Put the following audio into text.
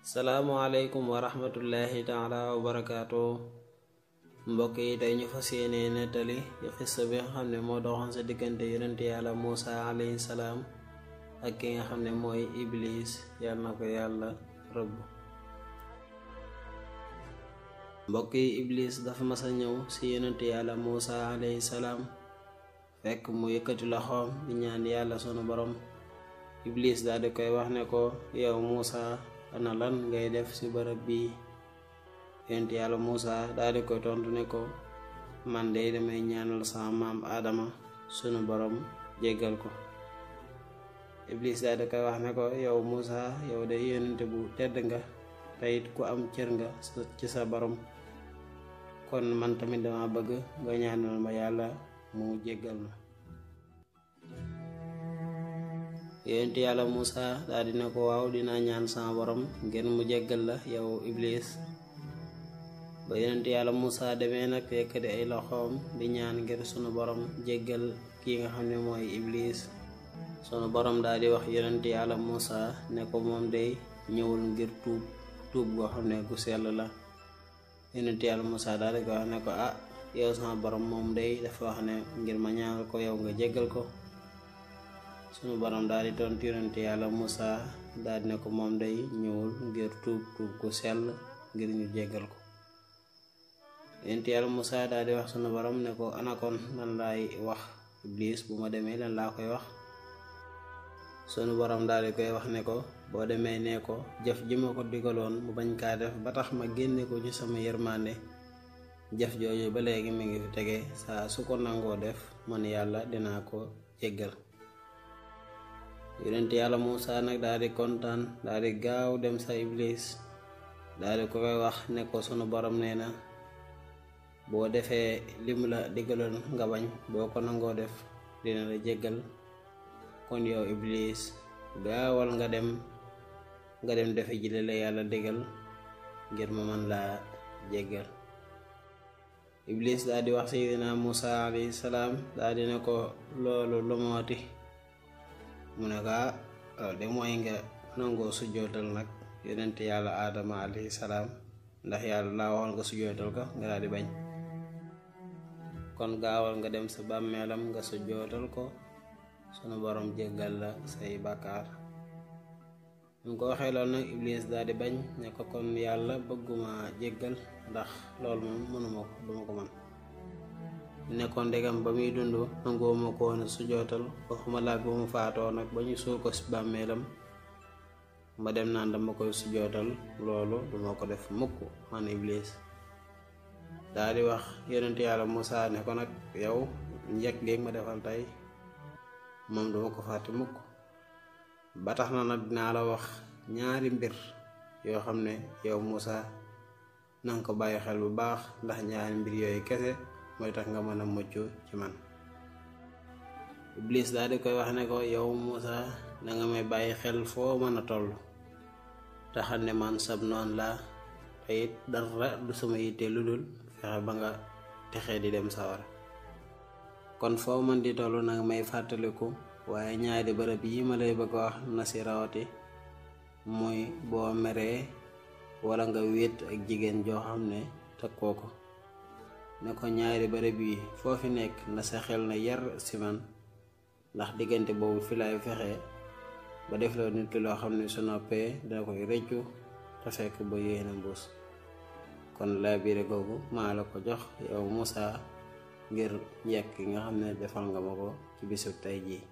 salaamualeykum wa rahmatullahi taala wa barakaatu. mbokk yi tey ñu fas yéene nettali ci xissa bi nga xam ne moo doxoon sa diggante yonent yàlla Muusa alayhi salaam ak ki nga xam ne mooy Iblis, yàlla na ko yàlla rëbb. mbokk yi, Iblis dafa mas a ñëw ci yonent yàlla Muusa alayhi salaam fekk mu yëkkati loxoom di ñaan yàlla sunu borom. Iblis daal di koy wax ne ko, yow Muusa, ana lan ngay def ci bërëb bii? yonent yàlla Muusa daal di koy tontu ne ko, man de damay ñaanal sama maam Adama sunu borom jéggal ko. Iblis daal di koy wax ne ko, yow Muusa, yow de yonent bu tedd nga te it ku am cër nga ci sa borom, kon man tamit dama bëgg nga ñaanal ma yàlla mu jéggal ma. yonent yàlla Muusa daal dina ko, waaw, dinaa ñaan sama borom ngir mu jéggal la yow Iblis. ba yonent yàlla Muusa demee nag yëkkati ay loxoom di ñaan ngir sunu borom jéggal kii nga xam ne mooy Iblis. sunu borom daal di wax yonent yàlla Muusa ne ko, moom day ñëwul ngir tuub goo xam ne gu sell la. yonent yàlla Muusa daal di ko wax ne ko, yow sama borom moom day dafa wax ne ngir ma ñaanal ko yow nga jéggal ko. sunu borom daal di tontu yonent yàlla Muusa daal di ne ko, moom day ñëwul ngir tuub gu sell ngir ñu jéggal ko. yonent yàlla Muusa daal di wax sunu borom ne ko, ana kon lan laay wax Iblis bu ma demee lan laa koy wax? sunu borom daal di koy wax ne ko, boo demee nee ko, jëf ji ma ko digaloon mu bañ kaa def ba tax ma génne ko ci sama yërmande, jëf jooju ba léegi mi ngi fi tege, saa su ko nangoo def man yàlla dinaa ko jéggal. yonent yàlla Muusa nag daal di kontaan, daal di gaaw dem sa Iblis, daal di ko koy wax ne ko, sunu borom nee na boo defee lim la digaloon nga bañ, boo ko nangoo def dina la jéggal. kon yow Iblis, gaawal nga dem defe ji la yàlla digal ngir ma man laa jéggal. Iblis daal di wax Seydina Muusa alayhi salaam, daal di ne ko, loolu lu mooti? mu ne ko, loolu de mooy nga nangoo sujjootal nag yonent yàlla Adama alayhi salaam, ndax yàlla laa waxoon nga sujjootal ko nga daal di bañ. kon gaawal nga dem sa bàmmeelam nga sujjootal ko, sunu borom jéggal la say bàkkaar. mu ko waxee loolu nag Iblis daal di bañ ne ko, kon yàlla bëgguma jéggal ndax loolu moom duma ko man. nekkoon ndegam ba muy dund nangooma ko woon sujjootal, waxuma laag ba mu faatoo nag ba ñu suul ko ci bàmmeelam ma dem naan dama koy sujjootal, loolu duma ko def mukk man Iblis. daal di wax yonent yàlla Muusa ne ko, nag yow njëkk gi ma defal tey moom duma ko fàtte mukk, ba tax na nag dinaa la wax ñaari mbir yoo xam ne yow Muusa nanga ko bàyyi xel bu baax, ndax ñaari mbir yooyu kese mooy tax nga mën a mucc ci man. Iblis daal di koy wax ne ko, yow Muusa danga may bàyyi xel foo mën a toll, te xam ne man sab noon laa, te it dara du sama yitte lu dul fexe ba nga texee di dem sawara. kon foo man di toll nanga may fàttaliku, waaye ñaari bërëb yi ma lay bëgg wax na si rawati, muy boo meree wala nga wéet ak jigéen joo xam ne takkoo ko. ne ko ñaari bërëb yi foofi nekk na sa xel na yar si man, ndax diggante boobu fi lay fexe ba def la nit ki loo xam ne su noppee dina koy rëccu te fekk ba yéene mbuus. kon laa biire googu maa la ko jox yow Muusa ngir njëkk nga xam ne defal nga ma ko ci bisu tey jii.